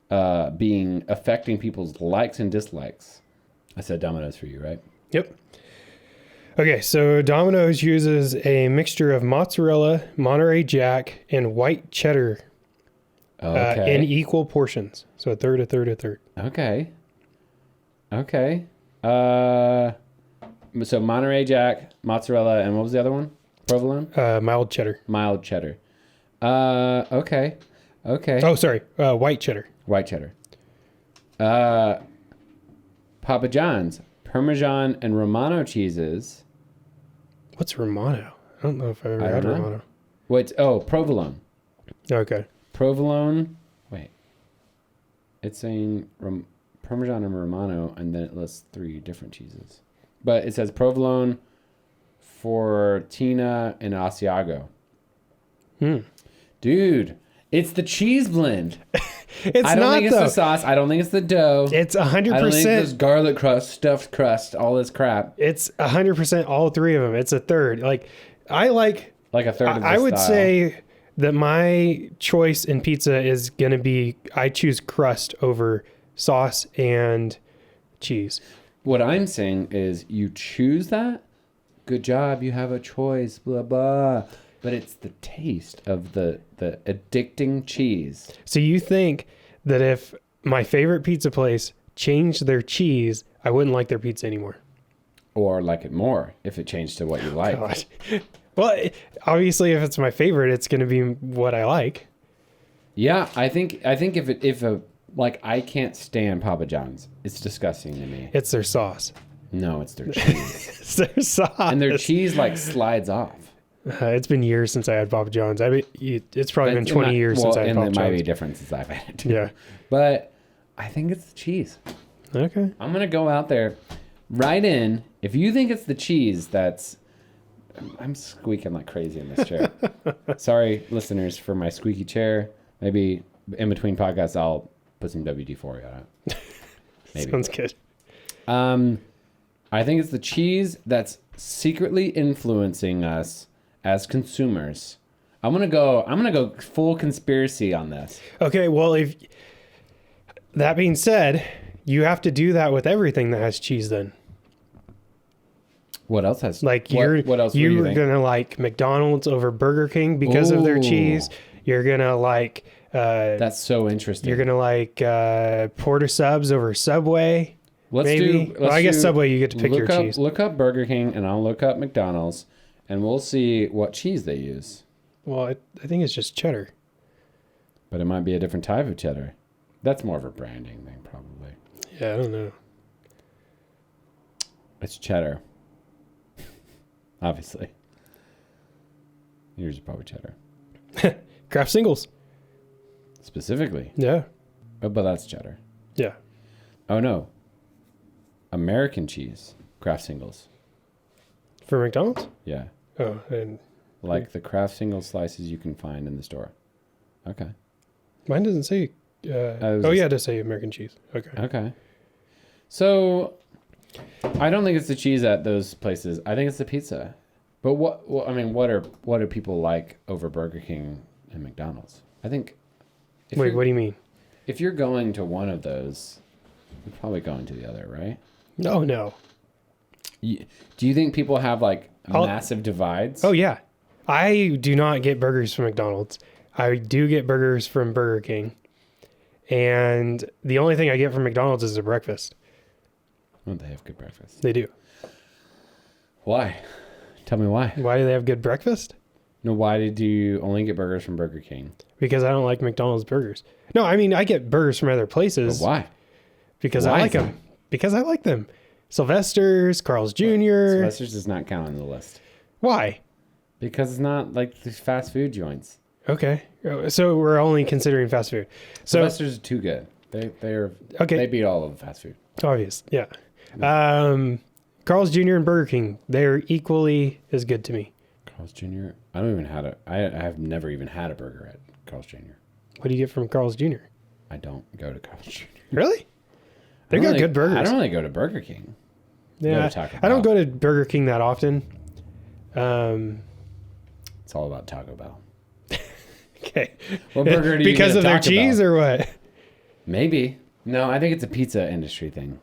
being affecting people's likes and dislikes. I said Domino's for you, right? Yep. Okay, so Domino's uses a mixture of mozzarella, Monterey Jack, and white cheddar Okay. in equal portions. So a third, a third, a third. Okay. So Monterey Jack, mozzarella, and what was the other one? Provolone? Mild cheddar. Mild cheddar. Okay. Oh, sorry. White cheddar. White cheddar. Papa John's, Parmesan and Romano cheeses. What's Romano? I don't know if I've ever I had don't know. Romano. Provolone. Okay. Provolone. Wait. It's saying Parmesan and Romano, and then it lists 3 different cheeses. But it says provolone, Fortina, and Asiago. Dude, it's the cheese blend. It's I don't not, think it's though. the sauce. I don't think it's the dough. It's I don't think it's 100%. garlic crust, stuffed crust, all this crap. It's 100% all 3 of them. It's a third. Like, I like... Like a third of the I would style. say that my choice in pizza is going to be, I choose crust over sauce and cheese. What I'm saying is you choose that. Good job. You have a choice. Blah, blah. But it's the taste of the addicting cheese. So you think that if my favorite pizza place changed their cheese, I wouldn't like their pizza anymore? Or like it more if it changed to what you like. God. Well, obviously, if it's my favorite, it's going to be what I like. Yeah, I think if I can't stand Papa John's. It's disgusting to me. It's their sauce. No, it's their cheese. It's their sauce. And their cheese like slides off. It's been years since I had Papa John's. I mean, it's probably been 20 years since I had and Papa there might be John's. differences I've had it too. Yeah. But I think it's the cheese. Okay. I'm gonna go out there, write in if you think it's the cheese that's. I'm squeaking like crazy in this chair. Sorry, listeners, for my squeaky chair. Maybe in between podcasts, I'll put some WD-40 on it. Maybe. Sounds good. I think it's the cheese that's secretly influencing us as consumers. I'm gonna go full conspiracy on this. Okay, well, if that being said, you have to do that with everything that has cheese then. What else has Like what else do you you're think? gonna like McDonald's over Burger King because of their Ooh. cheese. You're gonna like That's so interesting. you're gonna like Porter Subs over Subway. Maybe. Well, I guess Subway you get to pick your cheese. Look up Burger King and I'll look up McDonald's and we'll see what cheese they use. Well, I think it's just cheddar. But it might be a different type of cheddar. That's more of a branding thing, probably. Yeah, I don't know. It's cheddar. Obviously. Yours is probably cheddar. Kraft singles. Specifically. Yeah. Oh, but that's cheddar. Yeah. Oh, no. American cheese. Kraft singles. For McDonald's? Yeah. Oh, and Like the Kraft single slices you can find in the store. Okay. mine doesn't say. was Oh, just- yeah, it does say American cheese. Okay. Okay. So, I don't think it's the cheese at those places. I think it's the pizza. But what are people like over Burger King and McDonald's? I think. Wait, what do you mean? If you're going to one of those, you're probably going to the other, right? No, no. Do you think people have like massive divides? Oh, yeah. I do not get burgers from McDonald's. I do get burgers from Burger King. And the only thing I get from McDonald's is their breakfast. Oh, they have good breakfast. They do. Why? Tell me why. Why do they have good breakfast? No, why did you only get burgers from Burger King? Because I don't like McDonald's burgers. No, I mean, I get burgers from other But places. why? Because Why I like is that? them. Because I like them. Sylvester's, Carl's Jr. Sylvester's does not count on the list. Why? Because it's not like the fast food joints. Okay. So we're only considering fast food. So Sylvester's are too good. They're Okay. They beat all of the fast food. obvious. Yeah. Carl's Jr. and Burger King, they're equally as good to me. Carl's Jr. I don't even had I have never even had a burger at Carl's Jr. What do you get from Carl's Jr.? I don't go to Carl's Jr. Really? They got good burgers. I don't really go to Burger King. Yeah, I don't go to Burger King that often. It's all about Taco Bell. Okay. What burger do you because get of at their Taco cheese Bell? or what? Maybe. No, I think it's a pizza industry thing.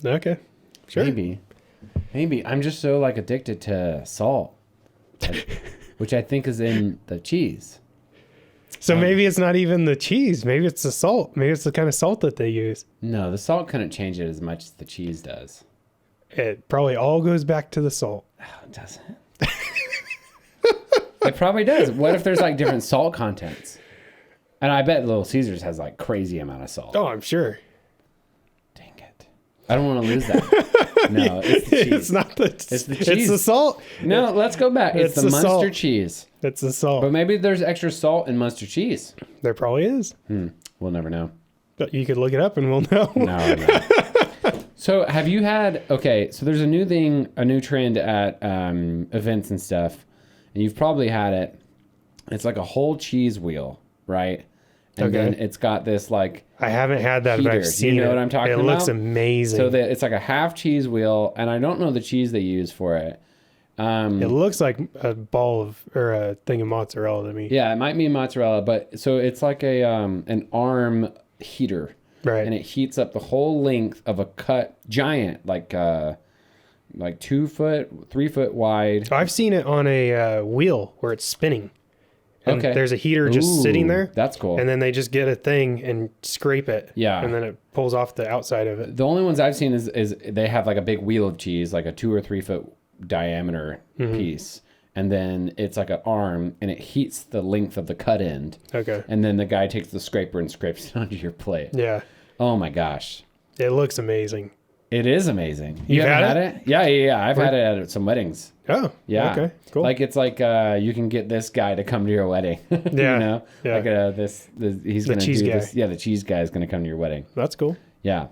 Okay. Sure. Maybe. I'm just so like addicted to salt, which I think is in the cheese. So maybe it's not even the cheese. Maybe it's the salt. Maybe it's the kind of salt that they use. No, the salt couldn't change it as much as the cheese does. It probably all goes back to the salt. Oh, it doesn't. It probably does. What if there's like different salt contents? And I bet Little Caesars has like crazy amount of salt. Oh, I'm sure. Dang it. I don't want to lose that. No, it's the cheese. It's not the It's the It's cheese. the salt. No, let's go back. It's the Munster salt. cheese. It's the salt. But maybe there's extra salt in Munster cheese. There probably is. We'll never know. But you could look it up and we'll know. No. So have you had, okay, so there's a new thing, a new trend at events and stuff, and you've probably had it. It's like a whole cheese wheel, right? And Okay. then it's got this like, I haven't had that, but heater. I've seen You know it. what I'm talking It about? looks amazing. so that it's like a half cheese wheel, and I don't know the cheese they use for it. It looks like a ball of, or a thing of mozzarella to me. Yeah, it might be mozzarella, but so it's like a an arm heater. Right. And it heats up the whole length of a cut giant, like 2 foot, 3 foot wide. I've seen it on a wheel where it's spinning. And Okay. there's a heater just Ooh, sitting there. That's cool. And then they just get a thing and scrape it. Yeah. And then it pulls off the outside of it. The only ones I've seen is they have like a big wheel of cheese, like a 2 or 3 foot diameter piece. And then it's like an arm and it heats the length of the cut end. Okay. And then the guy takes the scraper and scrapes it onto your plate. Yeah. Oh my gosh. It looks amazing. It is amazing. You've haven't had had it? Yeah. I've had it at some weddings. Oh. Yeah. Okay. Cool. Like it's like you can get this guy to come to your wedding. Yeah. You know? Yeah. Like he's The gonna cheese do guy. this. Yeah, the cheese guy is gonna come to your wedding. That's cool. Yeah.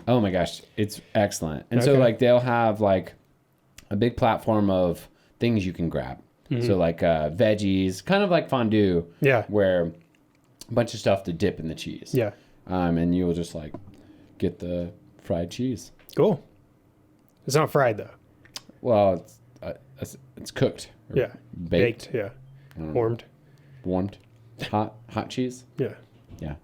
Oh my gosh, it's excellent. And so Okay. like they'll have like a big platform of things you can grab. So like veggies, kind of like fondue. Yeah. Where a bunch of stuff to dip in the cheese. Yeah. And you'll just like get the fried cheese. Cool. It's not fried though. Well, it's cooked. Or Yeah. Baked. Yeah. Warmed. Warmed. Hot cheese. Yeah. Yeah.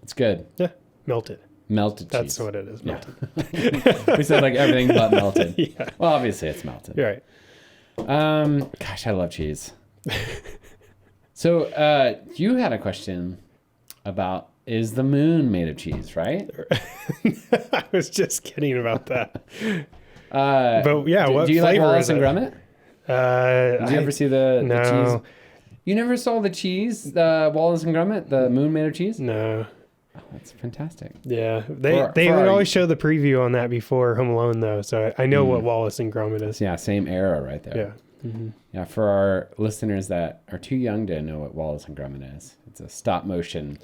It's good. Yeah. Melted. Melted cheese. That's what it is. Yeah. Melted. We said like everything but melted. Yeah. Well, obviously it's melted. You're right. Gosh, I love cheese. So, you had a question about, is the moon made of cheese, right? I was just kidding about that. But But yeah, what do you like flavor Wallace is and it? Gromit? Did you ever see the No. cheese? You never saw the cheese, the Wallace and Gromit, the moon made of cheese? No. Oh, that's fantastic. Yeah. They For would our- always show the preview on that before Home Alone though, so I know what Wallace and Gromit is. Yeah, same era right there. Yeah. Mm-hmm. Yeah, for our listeners that are too young to know what Wallace and Gromit is, it's a stop motion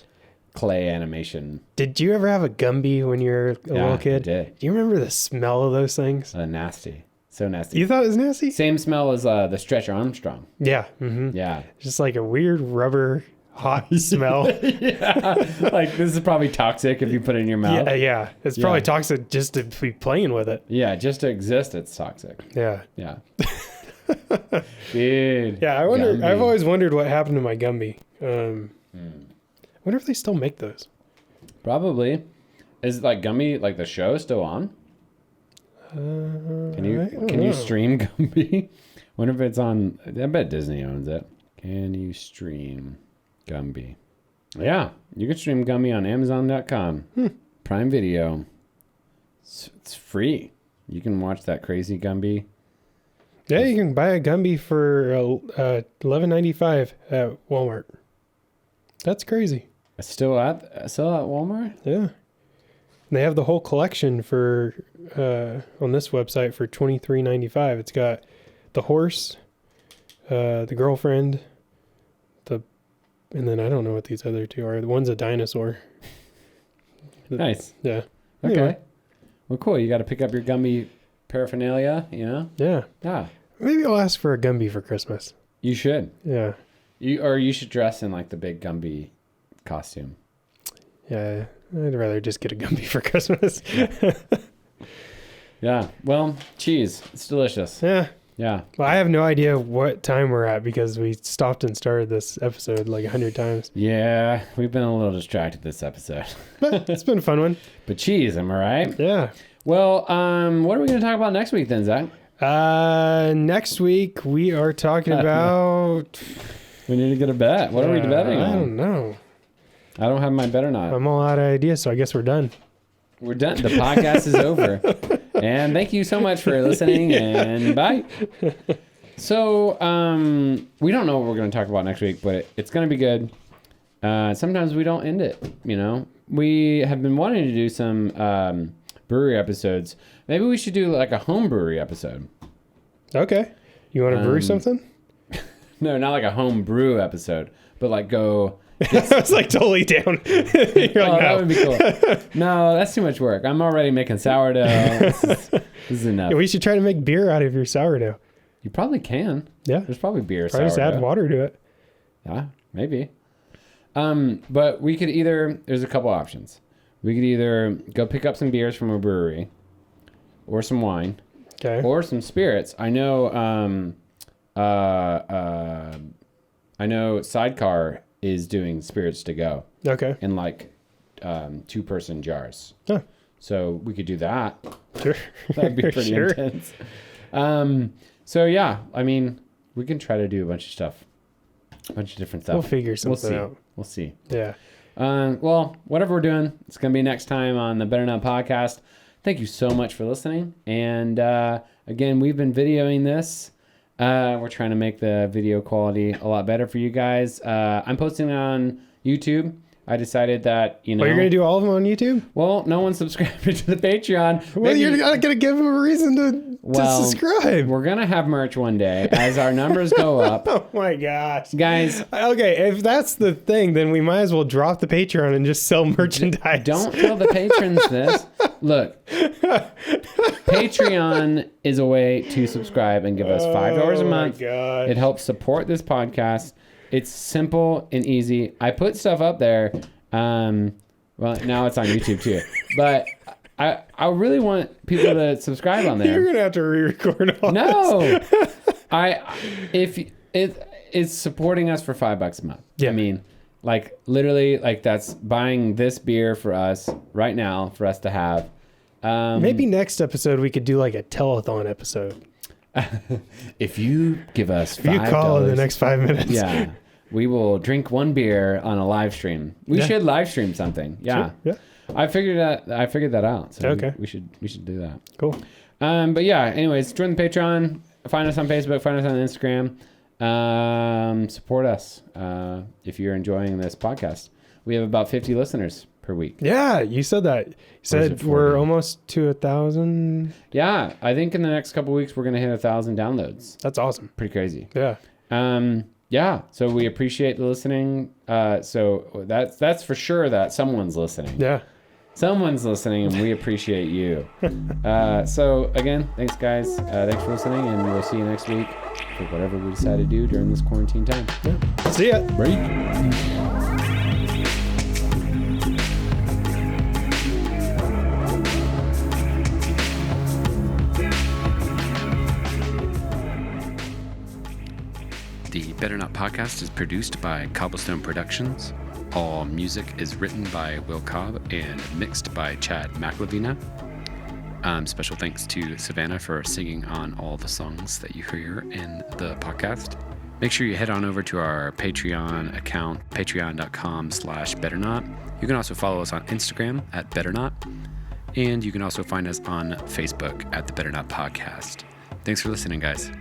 clay animation. Did you ever have a Gumby when you were a little kid? I did. Do you remember the smell of those things? Nasty. So nasty. You thought it was nasty? Same smell as the Stretch Armstrong. Yeah. Mm-hmm. Yeah. Just like a weird rubber hot smell. Yeah. Like this is probably toxic if you put it in your mouth. Yeah. It's Yeah. probably toxic just to be playing with it. Yeah, just to exist, it's toxic. Yeah. Yeah. Dude. Yeah, I wonder. Gumby. I've always wondered what happened to my Gumby. I wonder if they still make those. Probably. Is like Gumby, like the show, still on? Can you stream Gumby? Wonder if it's on. I bet Disney owns it. Can you stream Gumby? Yeah, you can stream Gumby on Amazon.com. Prime Video. It's free. You can watch that crazy Gumby. Yeah, you can buy a Gumby for $11.95 at Walmart. That's crazy. It's still at Walmart. Yeah. And they have the whole collection for on this website for $23.95. It's got the horse, the girlfriend, and then I don't know what these other two are. The one's a dinosaur. Nice. Yeah. Okay. Anyway. Well, cool. You got to pick up your Gumby paraphernalia. You know. Yeah. Yeah. Maybe I'll ask for a Gumby for Christmas. You should. Yeah. You should dress in like the big Gumby costume. Yeah, I'd rather just get a Gumby for Christmas. Yeah. Well, cheese. It's delicious. Yeah. Yeah. Well, I have no idea what time we're at because we stopped and started this episode like 100 times. Yeah. We've been a little distracted this episode. But it's been a fun one. But cheese, am I right? Yeah. Well, what are we going to talk about next week then, Zach? Next week we are talking about... We need to get a bet. What are we betting on? I don't know. I don't have my bet or not. I'm all out of ideas, so I guess we're done. We're done. The podcast is over. And thank you so much for listening, and bye. So, we don't know what we're going to talk about next week, but it's going to be good. Sometimes we don't end it, you know. We have been wanting to do some brewery episodes. Maybe we should do like a home brewery episode. Okay. You want to brew something? No, not like a home brew episode, but like go... I was like totally down. You're like, no. That would be cool. No, that's too much work. I'm already making sourdough. This is enough. Yeah, we should try to make beer out of your sourdough. You probably can. Yeah. There's probably beer Probably sourdough. just add water to it. Yeah, maybe. But we could either... There's a couple options. We could either go pick up some beers from a brewery, or some wine, Okay. or some spirits. I know Sidecar is doing spirits to go Okay. in like 2-person jars. Huh. So we could do that. Sure. That'd be pretty Sure. intense. So yeah, I mean, we can try to do a bunch of stuff, a bunch of different stuff. We'll figure something out. We'll see. Yeah. Well, whatever we're doing, it's going to be next time on the Better Not podcast. Thank you so much for listening. And again, we've been videoing this. We're trying to make the video quality a lot better for you guys. I'm posting it on YouTube. I decided that, you know... Well, you're going to do all of them on YouTube? Well, no one's subscribed to the Patreon. Well, you're not going to give them a reason to subscribe. We're going to have merch one day as our numbers go up. Oh, my gosh. Guys... Okay, if that's the thing, then we might as well drop the Patreon and just sell merchandise. Don't tell the patrons this. Look, Patreon is a way to subscribe and give us $5 a month. Gosh. It helps support this podcast. It's simple and easy. I put stuff up there. Well, now it's on YouTube too. But I really want people to subscribe on there. You're gonna have to re-record all No, if it's supporting us for $5 a month. Yeah. I mean, like literally, like that's buying this beer for us right now for us to have. Maybe next episode we could do like a telethon episode. If you give us $5, You call in the next 5 minutes. yeah, we will drink one beer on a live stream. We should live stream something. Yeah. Sure. Yeah. I figured that out. So Okay. we should do that. Cool. But yeah, anyways, join the Patreon. Find us on Facebook. Find us on Instagram. Support us if you're enjoying this podcast. We have about 50 listeners per week. Yeah, you said that. You said we're almost to 1,000. Yeah, I think in the next couple weeks we're gonna hit 1,000 downloads. That's awesome. Pretty crazy. Yeah. Yeah. So we appreciate the listening. So that's for sure that someone's listening. Yeah. Someone's listening, and we appreciate you. So again, thanks guys. Thanks for listening, and we'll see you next week for whatever we decide to do during this quarantine time. Yeah. See ya. Break. The Better Not podcast is produced by Cobblestone Productions. All music is written by Will Cobb and mixed by Chad Mcilvenna. Special thanks to Savannah for singing on all the songs that you hear in the podcast. Make sure you head on over to our Patreon account, patreon.com/betternot. You can also follow us on Instagram at betternot. And you can also find us on Facebook at the Better Not Podcast. Thanks for listening, guys.